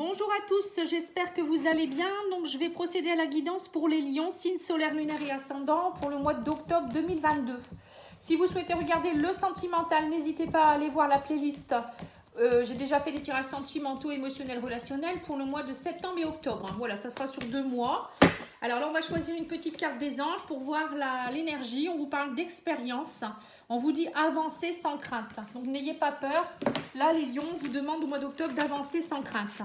Bonjour à tous, j'espère que vous allez bien. Donc je vais procéder à la guidance pour les lions, signe solaire, lunaire et ascendant pour le mois d'octobre 2022. Si vous souhaitez regarder le sentimental, n'hésitez pas à aller voir la playlist. J'ai déjà fait des tirages sentimentaux, émotionnels, relationnels pour le mois de septembre et octobre. Voilà, ça sera sur 2 mois. Alors là, on va choisir une petite carte des anges pour voir l'énergie. On vous parle d'expérience. On vous dit avancer sans crainte. Donc n'ayez pas peur. Là, les lions, vous demandent au mois d'octobre d'avancer sans crainte.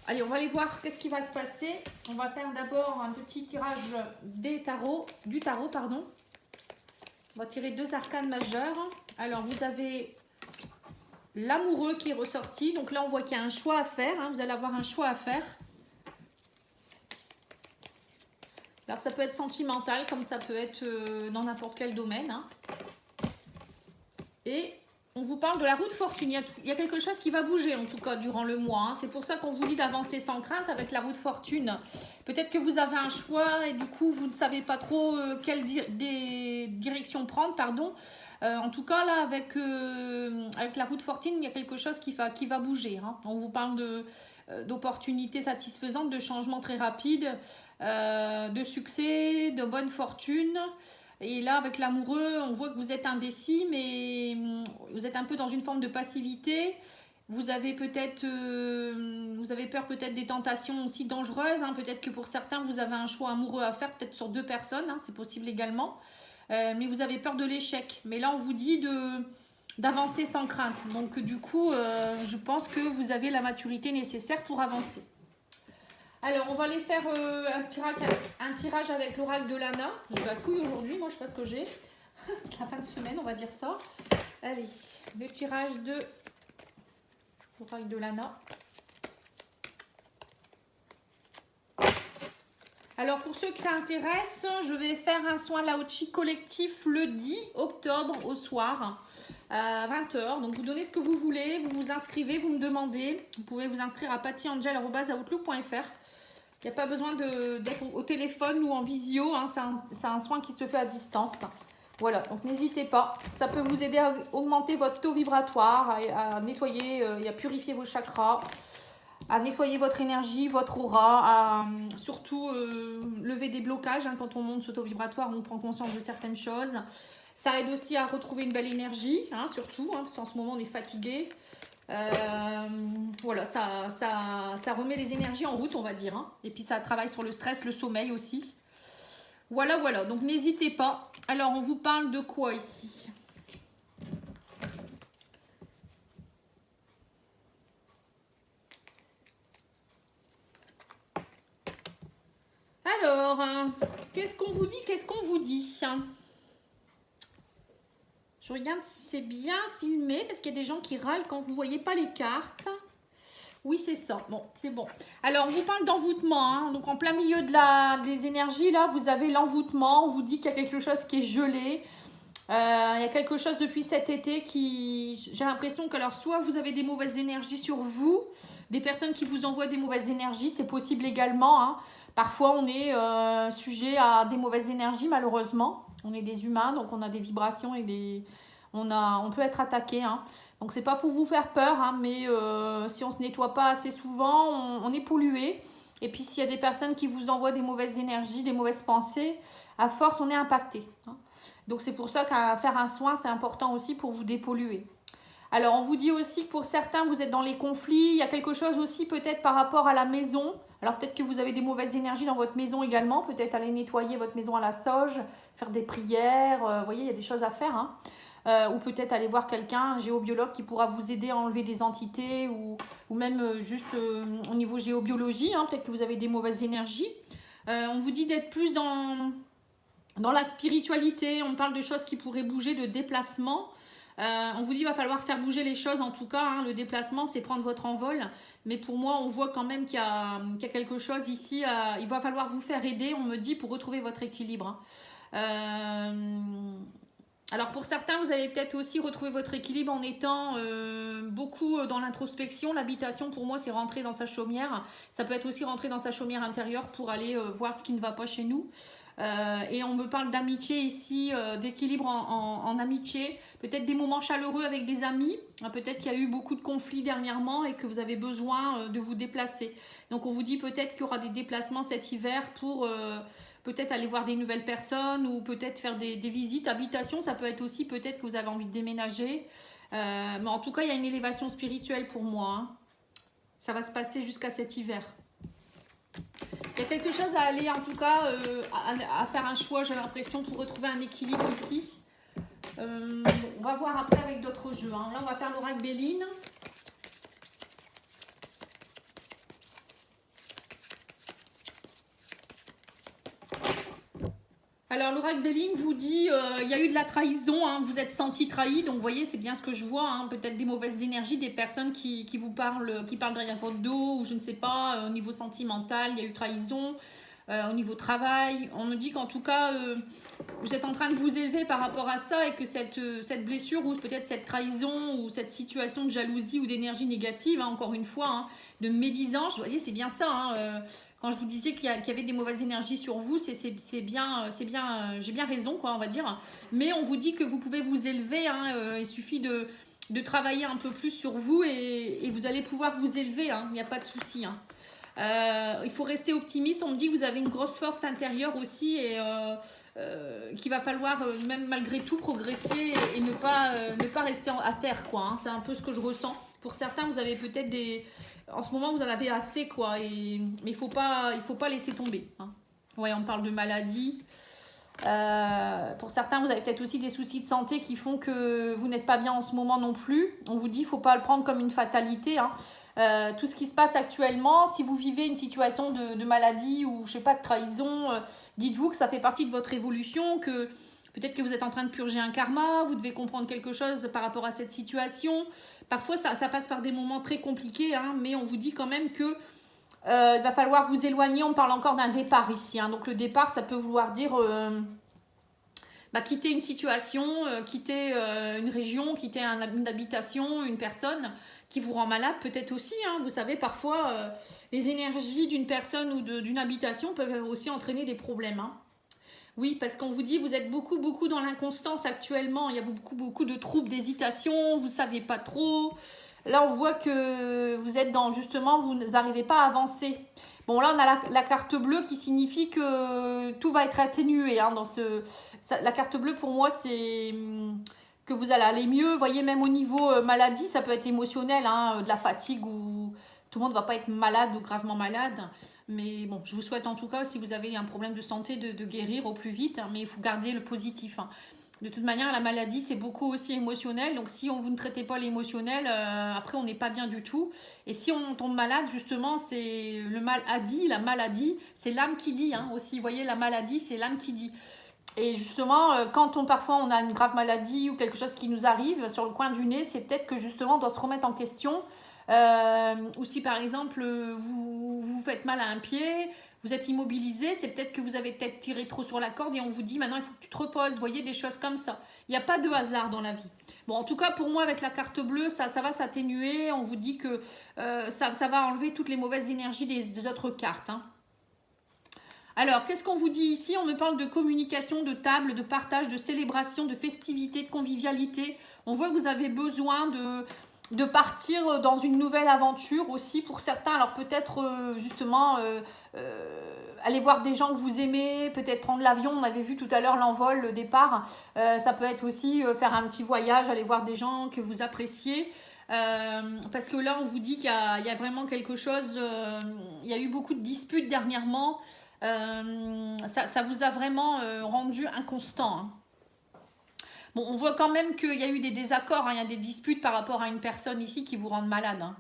Allez, on va aller voir qu'est-ce qui va se passer. On va faire d'abord un petit tirage du tarot. On va tirer 2 arcanes majeures. Alors, vous avez l'amoureux qui est ressorti. Donc là, on voit qu'il y a un choix à faire. Vous allez avoir un choix à faire. Alors, ça peut être sentimental, comme ça peut être dans n'importe quel domaine. Et on vous parle de la roue de fortune. Il y a quelque chose qui va bouger, en tout cas, durant le mois. C'est pour ça qu'on vous dit d'avancer sans crainte avec la roue de fortune. Peut-être que vous avez un choix et du coup, vous ne savez pas trop quelle direction prendre, pardon. En tout cas, là, avec la roue de fortune, il y a quelque chose qui va bouger. On vous parle d'opportunités satisfaisantes, de changements très rapides, de succès, de bonne fortune. Et là, avec l'amoureux, on voit que vous êtes indécis, mais vous êtes un peu dans une forme de passivité. Vous avez peur peut-être des tentations aussi dangereuses. Peut-être que pour certains, vous avez un choix amoureux à faire, peut-être sur 2 personnes. C'est possible également. Mais vous avez peur de l'échec. Mais là, on vous dit d'avancer sans crainte. Donc, du coup, je pense que vous avez la maturité nécessaire pour avancer. Alors, on va aller faire un tirage avec l'oracle de Lana. Je bafouille aujourd'hui, moi je sais pas ce que j'ai. C'est la fin de semaine, on va dire ça. Allez, le tirage de l'oracle de Lana. Alors, pour ceux que ça intéresse, je vais faire un soin Lao-Chi collectif le 10 octobre au soir à 20 h. Donc, vous donnez ce que vous voulez, vous vous inscrivez, vous me demandez. Vous pouvez vous inscrire à pattyangel@outlook.fr. Il n'y a pas besoin d'être au téléphone ou en visio. C'est un soin qui se fait à distance. Voilà, donc n'hésitez pas. Ça peut vous aider à augmenter votre taux vibratoire, à nettoyer et à purifier vos chakras, à nettoyer votre énergie, votre aura, à surtout lever des blocages. Quand on monte ce taux vibratoire, on prend conscience de certaines choses. Ça aide aussi à retrouver une belle énergie, surtout, parce qu'en ce moment on est fatigué. Voilà, ça remet les énergies en route, on va dire. Et puis ça travaille sur le stress, le sommeil aussi. Voilà. Donc n'hésitez pas. Alors, on vous parle de quoi ici? Alors, qu'est-ce qu'on vous dit? Je regarde si c'est bien filmé, parce qu'il y a des gens qui râlent quand vous ne voyez pas les cartes. Oui, c'est ça. Bon, c'est bon. Alors, on vous parle d'envoûtement. Donc, en plein milieu des énergies, là, vous avez l'envoûtement. On vous dit qu'il y a quelque chose qui est gelé. Il y a quelque chose depuis cet été qui... J'ai l'impression que, alors, soit vous avez des mauvaises énergies sur vous, des personnes qui vous envoient des mauvaises énergies, c'est possible également. Parfois, on est sujet à des mauvaises énergies, malheureusement. On est des humains, donc on a des vibrations et on peut être attaqué. Donc, c'est pas pour vous faire peur, mais si on se nettoie pas assez souvent, on est pollué. Et puis, s'il y a des personnes qui vous envoient des mauvaises énergies, des mauvaises pensées, à force, on est impacté. Donc, c'est pour ça qu'à faire un soin, c'est important aussi pour vous dépolluer. Alors, on vous dit aussi que pour certains, vous êtes dans les conflits. Il y a quelque chose aussi peut-être par rapport à la maison. Alors, peut-être que vous avez des mauvaises énergies dans votre maison également. Peut-être aller nettoyer votre maison à la sauge, faire des prières. Vous voyez, il y a des choses à faire. Ou peut-être aller voir quelqu'un, un géobiologue qui pourra vous aider à enlever des entités ou même juste au niveau géobiologie. Peut-être que vous avez des mauvaises énergies. On vous dit d'être plus dans la spiritualité. On parle de choses qui pourraient bouger, de déplacement. On vous dit qu'il va falloir faire bouger les choses en tout cas. Le déplacement, c'est prendre votre envol. Mais pour moi, on voit quand même qu'il y a quelque chose ici. Il va falloir vous faire aider, on me dit, pour retrouver votre équilibre. Alors pour certains, vous allez peut-être aussi retrouver votre équilibre en étant beaucoup dans l'introspection. L'habitation, pour moi, c'est rentrer dans sa chaumière. Ça peut être aussi rentrer dans sa chaumière intérieure pour aller voir ce qui ne va pas chez nous. Et on me parle d'amitié ici, d'équilibre en amitié. Peut-être des moments chaleureux avec des amis. Peut-être qu'il y a eu beaucoup de conflits dernièrement et que vous avez besoin de vous déplacer. Donc on vous dit peut-être qu'il y aura des déplacements cet hiver pour peut-être aller voir des nouvelles personnes ou peut-être faire des visites. Habitation, ça peut être aussi peut-être que vous avez envie de déménager. Mais en tout cas, il y a une élévation spirituelle pour moi, hein. Ça va se passer jusqu'à cet hiver. Il y a quelque chose à aller, en tout cas, à faire un choix, j'ai l'impression, pour retrouver un équilibre ici. On va voir après avec d'autres jeux, hein. Là, on va faire l'oracle Béline. Alors, l'oracle Béline vous dit, il y a eu de la trahison, hein, vous êtes senti trahi, donc vous voyez, c'est bien ce que je vois, hein, peut-être des mauvaises énergies, des personnes qui vous parlent, qui parlent derrière votre dos, ou je ne sais pas, au niveau sentimental, il y a eu trahison, au niveau travail. On me dit qu'en tout cas, vous êtes en train de vous élever par rapport à ça, et que cette blessure, ou peut-être cette trahison, ou cette situation de jalousie ou d'énergie négative, hein, encore une fois, hein, de médisance, vous voyez, c'est bien ça, hein, quand je vous disais qu'il y avait des mauvaises énergies sur vous, c'est bien, j'ai bien raison, quoi, on va dire. Mais on vous dit que vous pouvez vous élever, hein, il suffit de travailler un peu plus sur vous et vous allez pouvoir vous élever, hein, il n'y a pas de souci, hein. Il faut rester optimiste. On me dit que vous avez une grosse force intérieure aussi et qu'il va falloir, même malgré tout, progresser et ne pas rester à terre, quoi, hein. C'est un peu ce que je ressens. Pour certains, vous avez peut-être des... En ce moment, vous en avez assez, quoi. Mais il faut pas laisser tomber, hein. Ouais, on parle de maladie. Pour certains, vous avez peut-être aussi des soucis de santé qui font que vous n'êtes pas bien en ce moment non plus. On vous dit qu'il ne faut pas le prendre comme une fatalité, hein. Tout ce qui se passe actuellement, si vous vivez une situation de maladie ou je sais pas de trahison, dites-vous que ça fait partie de votre évolution, que peut-être que vous êtes en train de purger un karma, vous devez comprendre quelque chose par rapport à cette situation. Parfois ça passe par des moments très compliqués, hein, mais on vous dit quand même que il va falloir vous éloigner. On parle encore d'un départ ici, hein. Donc le départ, ça peut vouloir dire quitter une situation, quitter une région, quitter une habitation, une personne qui vous rend malade peut-être aussi, hein. Vous savez, parfois, les énergies d'une personne ou d'une habitation peuvent aussi entraîner des problèmes, hein. Oui, parce qu'on vous dit, vous êtes beaucoup dans l'inconstance actuellement. Il y a beaucoup de troubles, d'hésitation, vous ne savez pas trop. Là, on voit que vous êtes dans, justement, vous n'arrivez pas à avancer. Bon, là, on a la carte bleue qui signifie que tout va être atténué, hein, la carte bleue, pour moi, c'est que vous allez aller mieux. Vous voyez, même au niveau maladie, ça peut être émotionnel, hein, de la fatigue ou tout le monde ne va pas être malade ou gravement malade. Mais bon, je vous souhaite en tout cas, si vous avez un problème de santé, de guérir au plus vite. Mais il faut garder le positif, hein. De toute manière, la maladie, c'est beaucoup aussi émotionnel. Donc, si vous ne traitez pas l'émotionnel, après, on n'est pas bien du tout. Et si on tombe malade, justement, c'est le maladie, la maladie, c'est l'âme qui dit, hein, aussi. Vous voyez, la maladie, c'est l'âme qui dit. Et justement, quand parfois on a une grave maladie ou quelque chose qui nous arrive sur le coin du nez, c'est peut-être que justement on doit se remettre en question. Ou si par exemple vous faites mal à un pied, vous êtes immobilisé, c'est peut-être que vous avez peut-être tiré trop sur la corde et on vous dit maintenant il faut que tu te reposes. Vous voyez, des choses comme ça. Il n'y a pas de hasard dans la vie. Bon, en tout cas pour moi avec la carte bleue, ça va s'atténuer. On vous dit que ça va enlever toutes les mauvaises énergies des autres cartes, hein. Alors, qu'est-ce qu'on vous dit ici? On me parle de communication, de table, de partage, de célébration, de festivité, de convivialité. On voit que vous avez besoin de partir dans une nouvelle aventure aussi pour certains. Alors peut-être justement aller voir des gens que vous aimez, peut-être prendre l'avion. On avait vu tout à l'heure l'envol, le départ. Ça peut être aussi faire un petit voyage, aller voir des gens que vous appréciez. Parce que là, on vous dit qu'il y a vraiment quelque chose. Il y a eu beaucoup de disputes dernièrement. Ça vous a vraiment rendu inconstant, hein. Bon, on voit quand même qu'il y a eu des désaccords, hein, il y a des disputes par rapport à une personne ici qui vous rendent malade, hein.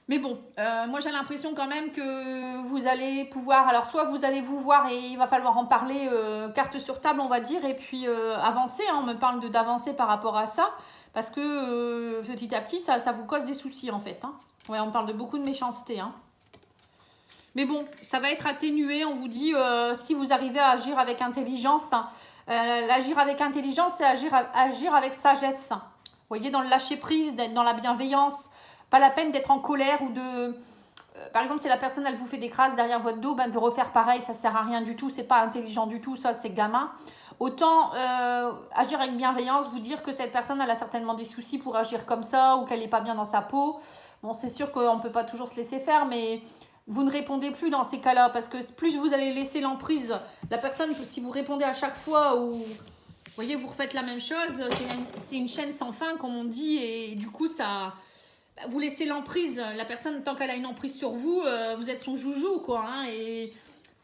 Mais bon, moi j'ai l'impression quand même que vous allez pouvoir... Alors soit vous allez vous voir et il va falloir en parler carte sur table, on va dire, et puis avancer, hein. On me parle d'avancer par rapport à ça, parce que petit à petit, ça vous cause des soucis en fait, hein. Ouais, on parle de beaucoup de méchanceté, hein. Mais bon, ça va être atténué. On vous dit, si vous arrivez à agir avec intelligence, agir avec intelligence, c'est agir avec sagesse. Vous voyez, dans le lâcher prise, d'être dans la bienveillance. Pas la peine d'être en colère ou par exemple, si la personne, elle vous fait des crasses derrière votre dos, ben, de refaire pareil, ça sert à rien du tout, c'est pas intelligent du tout, ça, c'est gamin. Autant agir avec bienveillance, vous dire que cette personne, elle a certainement des soucis pour agir comme ça, ou qu'elle n'est pas bien dans sa peau. Bon, c'est sûr qu'on ne peut pas toujours se laisser faire, mais vous ne répondez plus dans ces cas-là, parce que plus vous allez laisser l'emprise, la personne, si vous répondez à chaque fois, ou vous voyez, vous refaites la même chose, c'est une chaîne sans fin, comme on dit, et du coup, ça... Vous laissez l'emprise, la personne, tant qu'elle a une emprise sur vous, vous êtes son joujou, quoi, hein, et...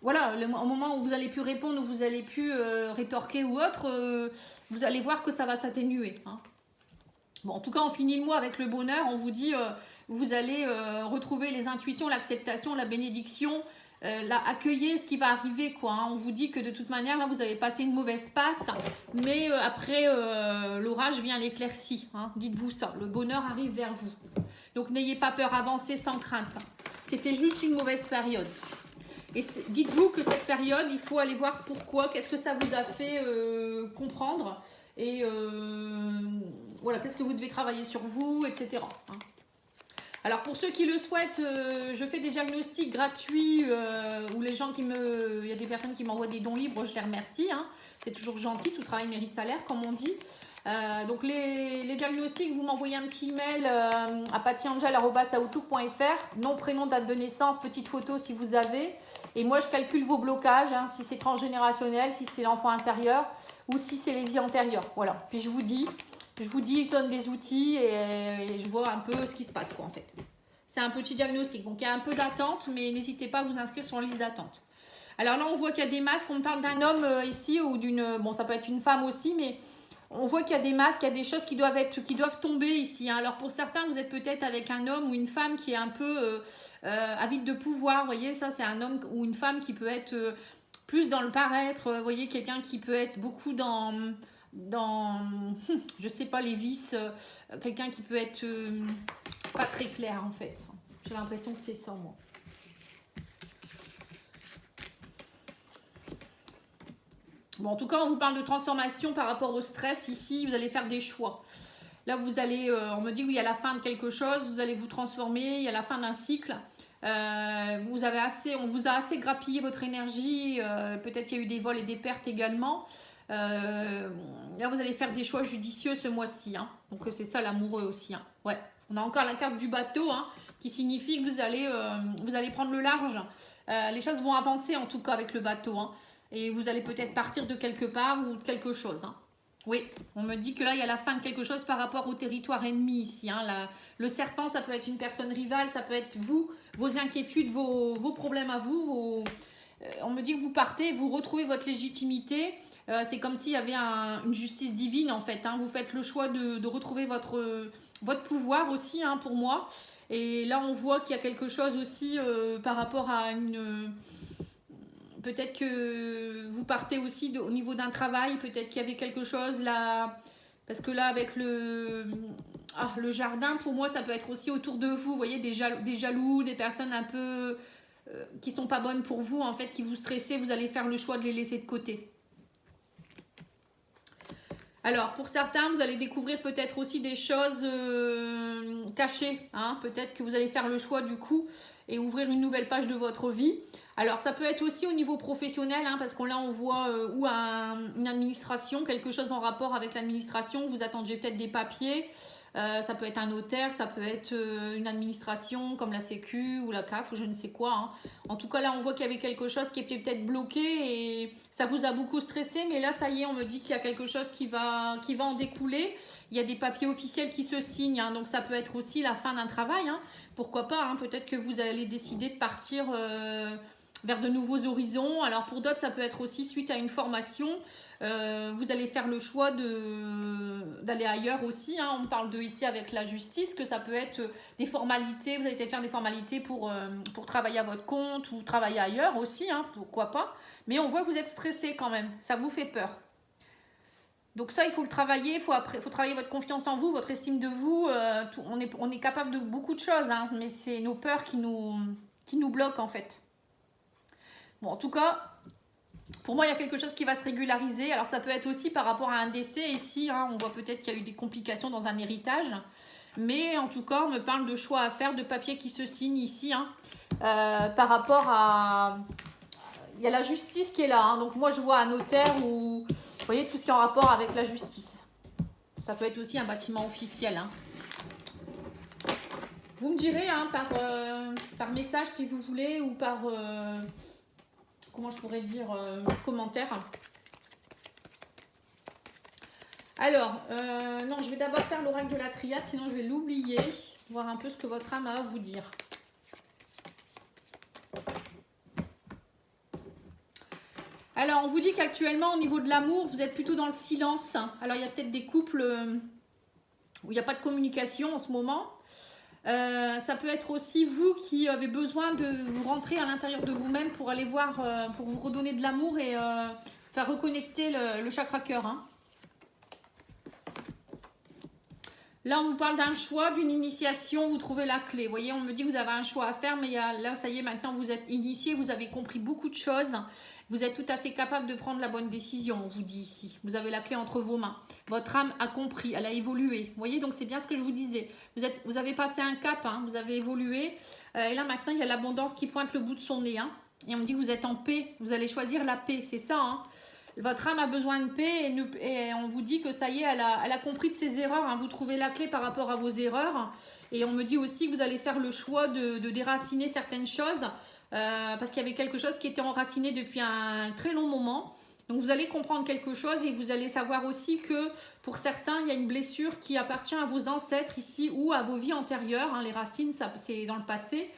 Voilà, au moment où vous allez plus répondre, où vous allez plus rétorquer ou autre, vous allez voir que ça va s'atténuer. Hein. Bon, en tout cas, on finit le mois avec le bonheur. On vous dit, vous allez retrouver les intuitions, l'acceptation, la bénédiction, accueillir ce qui va arriver. Quoi, hein. On vous dit que de toute manière, là, vous avez passé une mauvaise passe, mais après, l'orage vient l'éclaircie. Hein. Dites-vous ça, le bonheur arrive vers vous. Donc, n'ayez pas peur, avancez sans crainte. C'était juste une mauvaise période. Et dites-vous que cette période, il faut aller voir pourquoi, qu'est-ce que ça vous a fait comprendre. Et voilà, qu'est-ce que vous devez travailler sur vous, etc. Hein. Alors pour ceux qui le souhaitent, je fais des diagnostics gratuits où les gens il y a des personnes qui m'envoient des dons libres, je les remercie. Hein. C'est toujours gentil, tout travail mérite salaire, comme on dit. Donc les diagnostics, vous m'envoyez un petit email à pattyangel@outlook.fr, nom, prénom, date de naissance, petite photo si vous avez. Et moi, je calcule vos blocages, hein, si c'est transgénérationnel, si c'est l'enfant intérieur ou si c'est les vies antérieures. Voilà. Puis je vous dis, je donne des outils et je vois un peu ce qui se passe, quoi, en fait. C'est un petit diagnostic. Donc, il y a un peu d'attente, mais n'hésitez pas à vous inscrire sur la liste d'attente. Alors là, on voit qu'il y a des masques. On parle d'un homme ici ou d'une... Bon, ça peut être une femme aussi, mais... On voit qu'il y a des masques, il y a des choses qui doivent tomber ici. Hein. Alors pour certains, vous êtes peut-être avec un homme ou une femme qui est un peu avide de pouvoir. Vous voyez, ça c'est un homme ou une femme qui peut être plus dans le paraître. Vous voyez, quelqu'un qui peut être beaucoup dans je sais pas, les vices. Quelqu'un qui peut être pas très clair en fait. J'ai l'impression que c'est ça, moi. Bon, en tout cas, on vous parle de transformation par rapport au stress. Ici, vous allez faire des choix. Là, vous allez, on me dit qu'il y a la fin de quelque chose, vous allez vous transformer, il y a la fin d'un cycle. On vous a assez grappillé votre énergie. Peut-être qu'il y a eu des vols et des pertes également. Là, vous allez faire des choix judicieux ce mois-ci. Hein. Donc, c'est ça l'amoureux aussi. Hein. Ouais. On a encore la carte du bateau, hein, qui signifie que vous allez prendre le large. Les choses vont avancer en tout cas avec le bateau. Hein. Et vous allez peut-être partir de quelque part ou de quelque chose. Hein. Oui, on me dit que là, il y a la fin de quelque chose par rapport au territoire ennemi ici. Hein. Le serpent, ça peut être une personne rivale, ça peut être vous, vos inquiétudes, vos problèmes à vous. On me dit que vous partez, vous retrouvez votre légitimité. C'est comme s'il y avait une justice divine en fait. Hein. Vous faites le choix de retrouver votre pouvoir aussi, hein, pour moi. Et là, on voit qu'il y a quelque chose aussi par rapport à une... Peut-être que vous partez aussi au niveau d'un travail, peut-être qu'il y avait quelque chose là, parce que là avec le jardin, pour moi ça peut être aussi autour de vous, vous voyez, des jaloux, des personnes un peu qui sont pas bonnes pour vous, en fait, qui vous stressez, vous allez faire le choix de les laisser de côté. Alors, pour certains, vous allez découvrir peut-être aussi des choses cachées. Hein. Peut-être que vous allez faire le choix du coup et ouvrir une nouvelle page de votre vie. Alors, ça peut être aussi au niveau professionnel, hein, parce que là, on voit une administration, quelque chose en rapport avec l'administration. Vous attendiez peut-être des papiers. Ça peut être un notaire, ça peut être une administration comme la Sécu ou la CAF ou je ne sais quoi. Hein. En tout cas, là, on voit qu'il y avait quelque chose qui était peut-être bloqué et ça vous a beaucoup stressé. Mais là, ça y est, on me dit qu'il y a quelque chose qui va en découler. Il y a des papiers officiels qui se signent. Hein, donc, ça peut être aussi la fin d'un travail. Hein. Pourquoi pas, hein, peut-être que vous allez décider de partir... vers de nouveaux horizons. Alors pour d'autres, ça peut être aussi suite à une formation. Vous allez faire le choix d'aller ailleurs aussi. Hein. On parle ici avec la justice, que ça peut être des formalités. Vous allez peut-être faire des formalités pour travailler à votre compte ou travailler ailleurs aussi. Hein. Pourquoi pas. Mais on voit que vous êtes stressé quand même. Ça vous fait peur. Donc ça, il faut le travailler. Il faut travailler votre confiance en vous, votre estime de vous. On est capable de beaucoup de choses. Hein. Mais c'est nos peurs qui nous bloquent en fait. Bon, en tout cas, pour moi, il y a quelque chose qui va se régulariser. Alors, ça peut être aussi par rapport à un décès ici. Hein, on voit peut-être qu'il y a eu des complications dans un héritage. Mais en tout cas, on me parle de choix à faire, de papier qui se signe ici, hein, par rapport à... Il y a la justice qui est là, hein, donc moi je vois un notaire ou, vous voyez, tout ce qui est en rapport avec la justice. Ça peut être aussi un bâtiment officiel, hein. Vous me direz, hein, par message si vous voulez, ou par, comment je pourrais dire, commentaire. Alors, non, je vais d'abord faire l'oracle de la triade, sinon je vais l'oublier. Voir un peu ce que votre âme a à vous dire. Alors, on vous dit qu'actuellement, au niveau de l'amour, vous êtes plutôt dans le silence. Alors, il y a peut-être des couples où il n'y a pas de communication en ce moment. Ça peut être aussi vous qui avez besoin de vous rentrer à l'intérieur de vous-même pour aller voir, pour vous redonner de l'amour et faire reconnecter le chakra cœur, hein. Là, on vous parle d'un choix, d'une initiation, vous trouvez la clé. Vous voyez, on me dit que vous avez un choix à faire, mais là, ça y est, maintenant, vous êtes initié, vous avez compris beaucoup de choses. Vous êtes tout à fait capable de prendre la bonne décision, on vous dit ici. Vous avez la clé entre vos mains. Votre âme a compris, elle a évolué. Vous voyez, donc c'est bien ce que je vous disais. Vous avez passé un cap, hein, vous avez évolué. Et là, maintenant, il y a l'abondance qui pointe le bout de son nez, hein. Et on me dit que vous êtes en paix, vous allez choisir la paix, c'est ça, hein. Votre âme a besoin de paix et on vous dit que ça y est, elle a compris de ses erreurs, hein. Vous trouvez la clé par rapport à vos erreurs. Et on me dit aussi que vous allez faire le choix de déraciner certaines choses parce qu'il y avait quelque chose qui était enraciné depuis un très long moment. Donc vous allez comprendre quelque chose et vous allez savoir aussi que pour certains, il y a une blessure qui appartient à vos ancêtres ici ou à vos vies antérieures, hein. Les racines, c'est dans le passé.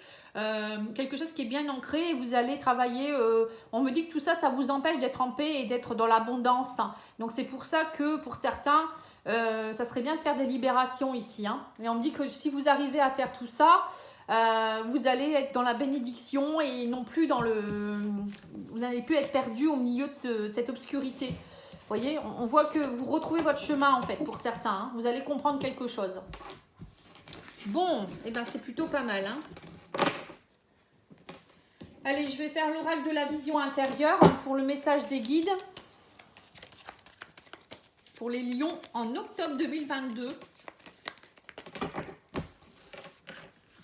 Quelque chose qui est bien ancré et vous allez travailler, on me dit que tout ça, ça vous empêche d'être en paix et d'être dans l'abondance. Donc c'est pour ça que pour certains, ça serait bien de faire des libérations ici, hein. Et on me dit que si vous arrivez à faire tout ça, vous allez être dans la bénédiction et non plus dans vous n'allez plus être perdu au milieu de cette obscurité. Vous voyez, on voit que vous retrouvez votre chemin en fait pour certains, hein. Vous allez comprendre quelque chose. Bon, et ben c'est plutôt pas mal, hein. Allez, je vais faire l'oracle de la vision intérieure pour le message des guides. Pour les lions en octobre 2022.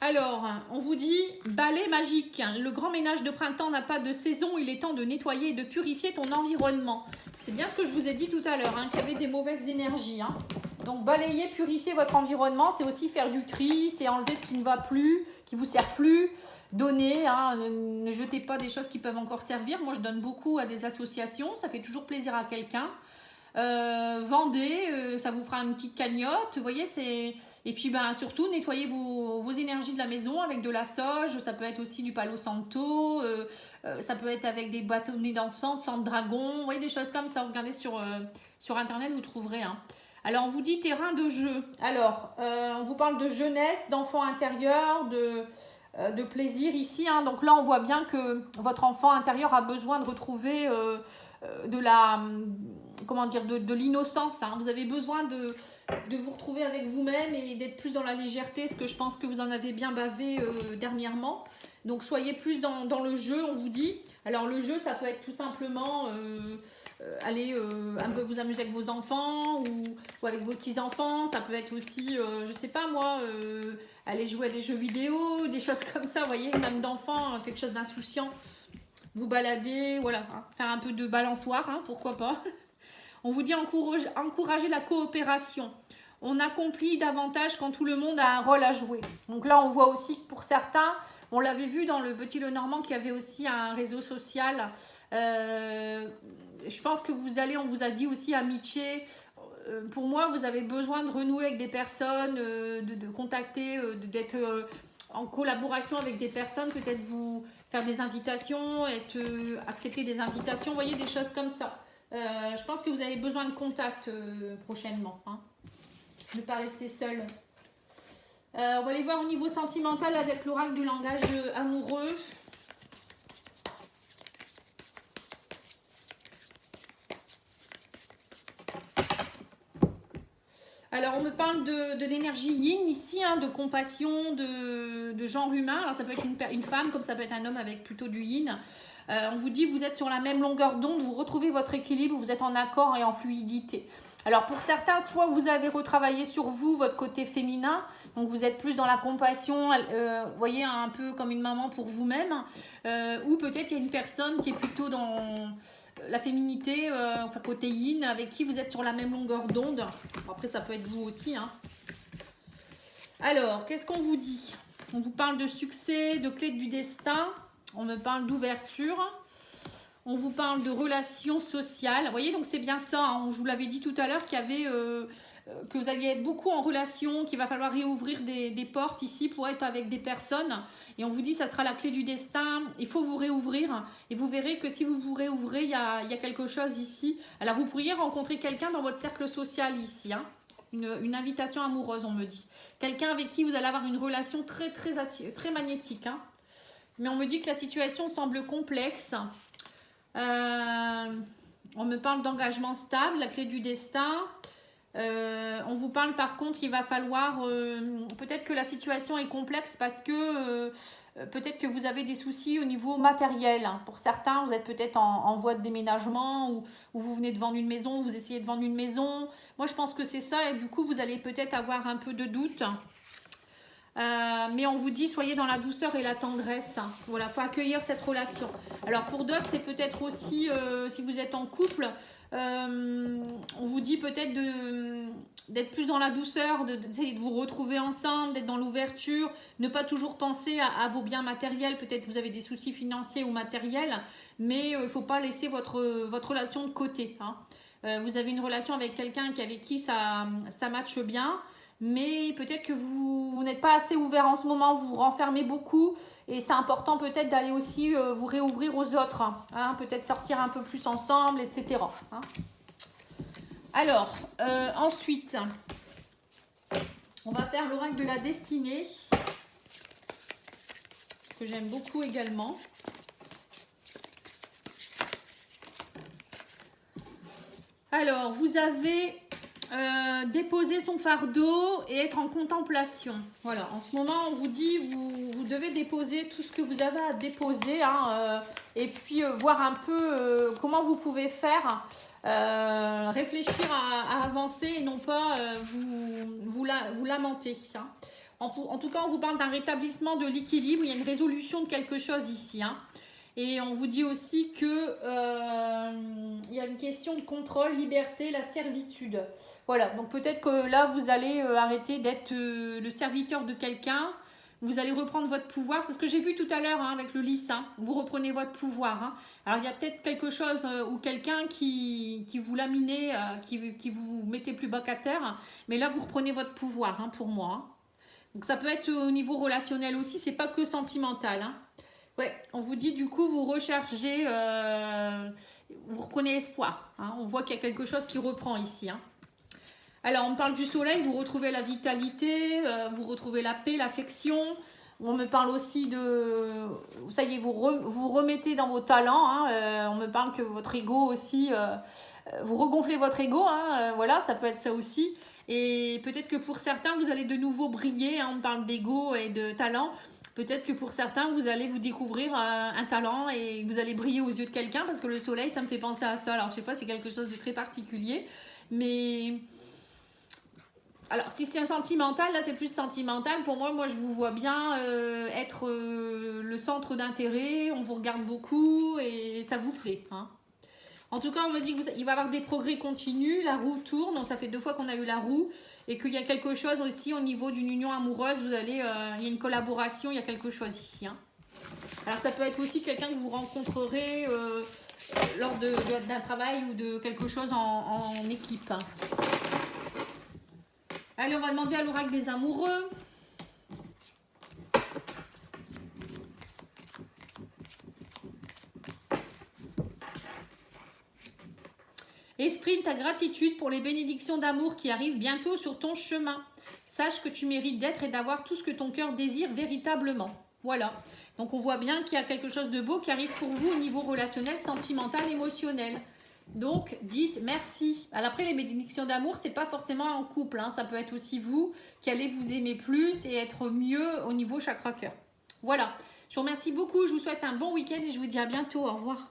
Alors, on vous dit balai magique. Le grand ménage de printemps n'a pas de saison. Il est temps de nettoyer et de purifier ton environnement. C'est bien ce que je vous ai dit tout à l'heure, hein, qu'il y avait des mauvaises énergies, hein. Donc, balayer, purifier votre environnement, c'est aussi faire du tri, c'est enlever ce qui ne va plus, qui ne vous sert plus. Donner, hein, ne jetez pas des choses qui peuvent encore servir. Moi, je donne beaucoup à des associations. Ça fait toujours plaisir à quelqu'un. Vendez, ça vous fera une petite cagnotte. Vous voyez, c'est... Et puis, ben, surtout, nettoyez vos énergies de la maison avec de la sauge. Ça peut être aussi du palo santo. Ça peut être avec des bâtonnets d'encens, de sang de dragon. Vous voyez, des choses comme ça. Regardez sur Internet, vous trouverez, hein. Alors, on vous dit terrain de jeu. Alors, on vous parle de jeunesse, d'enfant intérieur, de plaisir ici, hein. Donc là, on voit bien que votre enfant intérieur a besoin de retrouver de l'innocence, hein. Vous avez besoin de vous retrouver avec vous-même et d'être plus dans la légèreté, parce que je pense que vous en avez bien bavé dernièrement. Donc, soyez plus dans le jeu, on vous dit. Alors, le jeu, ça peut être tout simplement... aller un peu vous amuser avec vos enfants ou avec vos petits-enfants. Ça peut être aussi, je sais pas moi, aller jouer à des jeux vidéo, des choses comme ça, vous voyez, une âme d'enfant, quelque chose d'insouciant. Vous balader, voilà, hein, faire un peu de balançoire, hein, pourquoi pas. On vous dit encourager la coopération. On accomplit davantage quand tout le monde a un rôle à jouer. Donc là, on voit aussi que pour certains, on l'avait vu dans le Petit Lenormand qui avait aussi un réseau social. Je pense que on vous a dit aussi amitié. Pour moi, vous avez besoin de renouer avec des personnes, de contacter, d'être en collaboration avec des personnes, peut-être vous faire des invitations, accepter des invitations, vous voyez, des choses comme ça. Je pense que vous avez besoin de contact prochainement, hein. Ne pas rester seul. On va aller voir au niveau sentimental avec l'oracle du langage amoureux. Alors, on me parle de l'énergie yin ici, hein, de compassion, de genre humain. Alors, ça peut être une femme, comme ça peut être un homme avec plutôt du yin. On vous dit, vous êtes sur la même longueur d'onde, vous retrouvez votre équilibre, vous êtes en accord et en fluidité. Alors pour certains, soit vous avez retravaillé sur vous, votre côté féminin, donc vous êtes plus dans la compassion, vous voyez, un peu comme une maman pour vous-même, ou peut-être il y a une personne qui est plutôt dans la féminité, enfin côté yin, avec qui vous êtes sur la même longueur d'onde. Après ça peut être vous aussi, hein. Alors, qu'est-ce qu'on vous dit? On vous parle de succès, de clé du destin, on me parle d'ouverture. On vous parle de relations sociales. Vous voyez, donc c'est bien ça. Hein. Je vous l'avais dit tout à l'heure qu'il y avait, que vous alliez être beaucoup en relation, qu'il va falloir réouvrir des portes ici pour être avec des personnes. Et on vous dit, ça sera la clé du destin. Il faut vous réouvrir. Et vous verrez que si vous vous réouvrez, il y a quelque chose ici. Alors, vous pourriez rencontrer quelqu'un dans votre cercle social ici. Hein. Une invitation amoureuse, on me dit. Quelqu'un avec qui vous allez avoir une relation très magnétique. Hein. Mais on me dit que la situation semble complexe. On me parle d'engagement stable, la clé du destin. On vous parle par contre qu'il va falloir, peut-être que la situation est complexe parce que peut-être que vous avez des soucis au niveau matériel. Hein. Pour certains, vous êtes peut-être en voie de déménagement ou vous venez de vendre une maison, vous essayez de vendre une maison. Moi, je pense que c'est ça et du coup, vous allez peut-être avoir un peu de doute. Mais on vous dit, soyez dans la douceur et la tendresse. Voilà, il faut accueillir cette relation. Alors pour d'autres, c'est peut-être aussi, si vous êtes en couple, on vous dit peut-être d'être plus dans la douceur, d'essayer de vous retrouver ensemble, d'être dans l'ouverture, ne pas toujours penser à vos biens matériels. Peut-être que vous avez des soucis financiers ou matériels, mais il ne faut pas laisser votre relation de côté. Hein. Vous avez une relation avec quelqu'un avec qui ça matche bien. Mais peut-être que vous n'êtes pas assez ouvert en ce moment, vous vous renfermez beaucoup et c'est important peut-être d'aller aussi vous réouvrir aux autres, hein, peut-être sortir un peu plus ensemble, etc. Hein. Alors, ensuite, on va faire l'oracle de la destinée, que j'aime beaucoup également. Alors, vous avez... déposer son fardeau et être en contemplation. Voilà, en ce moment, on vous dit, vous devez déposer tout ce que vous avez à déposer, hein, et puis voir un peu comment vous pouvez faire, réfléchir à avancer et non pas vous lamenter. Hein. En tout cas, on vous parle d'un rétablissement de l'équilibre, il y a une résolution de quelque chose ici. Hein. Et on vous dit aussi que il y a une question de contrôle, liberté, la servitude. Voilà, donc peut-être que là, vous allez arrêter d'être le serviteur de quelqu'un. Vous allez reprendre votre pouvoir. C'est ce que j'ai vu tout à l'heure hein, avec le lys. Hein. Vous reprenez votre pouvoir. Hein. Alors, il y a peut-être quelque chose ou quelqu'un qui vous laminait, qui vous mettait plus bas qu'à terre. Mais là, vous reprenez votre pouvoir hein, pour moi. Hein. Donc, ça peut être au niveau relationnel aussi. C'est pas que sentimental. Hein. Ouais, on vous dit du coup, vous recherchez, vous reprenez espoir. Hein. On voit qu'il y a quelque chose qui reprend ici. Hein. Alors, on parle du soleil, vous retrouvez la vitalité, vous retrouvez la paix, l'affection. On me parle aussi de... Ça y est, vous remettez dans vos talents. Hein. On me parle que votre ego aussi... vous regonflez votre ego. Hein. Voilà, ça peut être ça aussi. Et peut-être que pour certains, vous allez de nouveau briller. Hein. On parle d'ego et de talent. Peut-être que pour certains, vous allez vous découvrir un talent et vous allez briller aux yeux de quelqu'un parce que le soleil, ça me fait penser à ça. Alors, je sais pas, c'est quelque chose de très particulier. Mais... Alors, si c'est un sentimental, là, c'est plus sentimental. Pour moi, je vous vois bien être le centre d'intérêt. On vous regarde beaucoup et ça vous plaît. Hein. En tout cas, on me dit qu'il va y avoir des progrès continus. La roue tourne. Donc, ça fait 2 fois qu'on a eu la roue. Et qu'il y a quelque chose aussi au niveau d'une union amoureuse. Vous allez, il y a une collaboration. Il y a quelque chose ici. Hein. Alors, ça peut être aussi quelqu'un que vous rencontrerez lors d'un travail ou de quelque chose en équipe. Hein. Allez, on va demander à l'oracle des amoureux. Exprime ta gratitude pour les bénédictions d'amour qui arrivent bientôt sur ton chemin. Sache que tu mérites d'être et d'avoir tout ce que ton cœur désire véritablement. Voilà. Donc, on voit bien qu'il y a quelque chose de beau qui arrive pour vous au niveau relationnel, sentimental, émotionnel. Donc, dites merci. Alors après, les bénédictions d'amour, c'est pas forcément en couple. Hein. Ça peut être aussi vous qui allez vous aimer plus et être mieux au niveau chakra cœur. Voilà. Je vous remercie beaucoup. Je vous souhaite un bon week-end et je vous dis à bientôt. Au revoir.